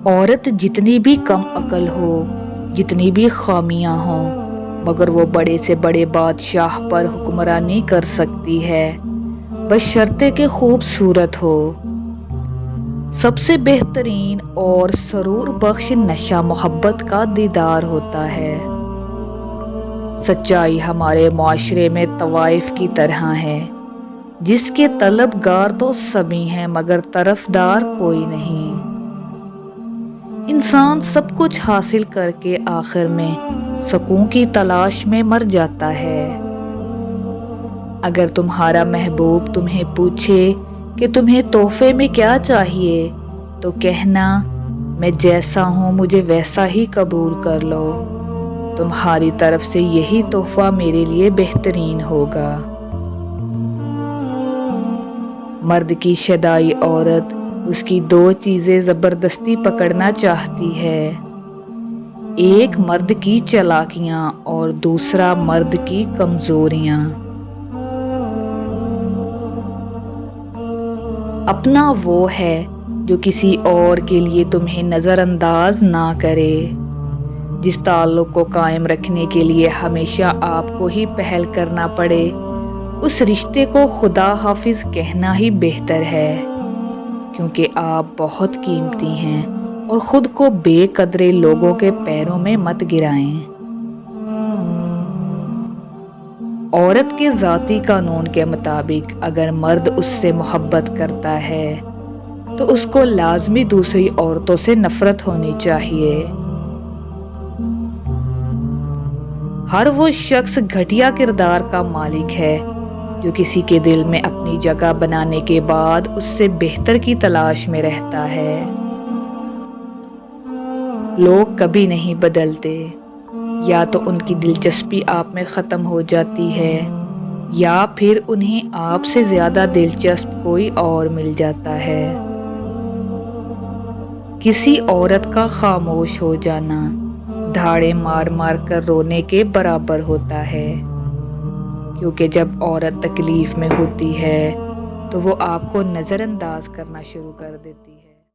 عورت جتنی بھی کم عقل ہو، جتنی بھی خامیاں ہوں، مگر وہ بڑے سے بڑے بادشاہ پر حکمرانی کر سکتی ہے، بشرطے کہ خوبصورت ہو۔ سب سے بہترین اور سرور بخش نشہ محبت کا دیدار ہوتا ہے۔ سچائی ہمارے معاشرے میں طوائف کی طرح ہے، جس کے طلبگار تو سبھی ہیں مگر طرفدار کوئی نہیں۔ انسان سب کچھ حاصل کر کے آخر میں سکون کی تلاش میں مر جاتا ہے۔ اگر تمہارا محبوب تمہیں پوچھے کہ تمہیں تحفے میں کیا چاہیے، تو کہنا میں جیسا ہوں مجھے ویسا ہی قبول کر لو، تمہاری طرف سے یہی تحفہ میرے لیے بہترین ہوگا۔ مرد کی شیدائی عورت اس کی دو چیزیں زبردستی پکڑنا چاہتی ہے، ایک مرد کی چالاکیاں اور دوسرا مرد کی کمزوریاں۔ اپنا وہ ہے جو کسی اور کے لیے تمہیں نظر انداز نہ کرے، جس تعلق کو قائم رکھنے کے لیے ہمیشہ آپ کو ہی پہل کرنا پڑے، اس رشتے کو خدا حافظ کہنا ہی بہتر ہے، کیونکہ آپ بہت قیمتی ہیں اور خود کو بے قدرے لوگوں کے پیروں میں مت گرائیں۔ عورت کے ذاتی قانون کے مطابق اگر مرد اس سے محبت کرتا ہے تو اس کو لازمی دوسری عورتوں سے نفرت ہونی چاہیے۔ ہر وہ شخص گھٹیا کردار کا مالک ہے جو کسی کے دل میں اپنی جگہ بنانے کے بعد اس سے بہتر کی تلاش میں رہتا ہے۔ لوگ کبھی نہیں بدلتے، یا تو ان کی دلچسپی آپ میں ختم ہو جاتی ہے یا پھر انہیں آپ سے زیادہ دلچسپ کوئی اور مل جاتا ہے۔ کسی عورت کا خاموش ہو جانا دھاڑے مار مار کر رونے کے برابر ہوتا ہے، کیونکہ جب عورت تکلیف میں ہوتی ہے تو وہ آپ کو نظر انداز کرنا شروع کر دیتی ہے۔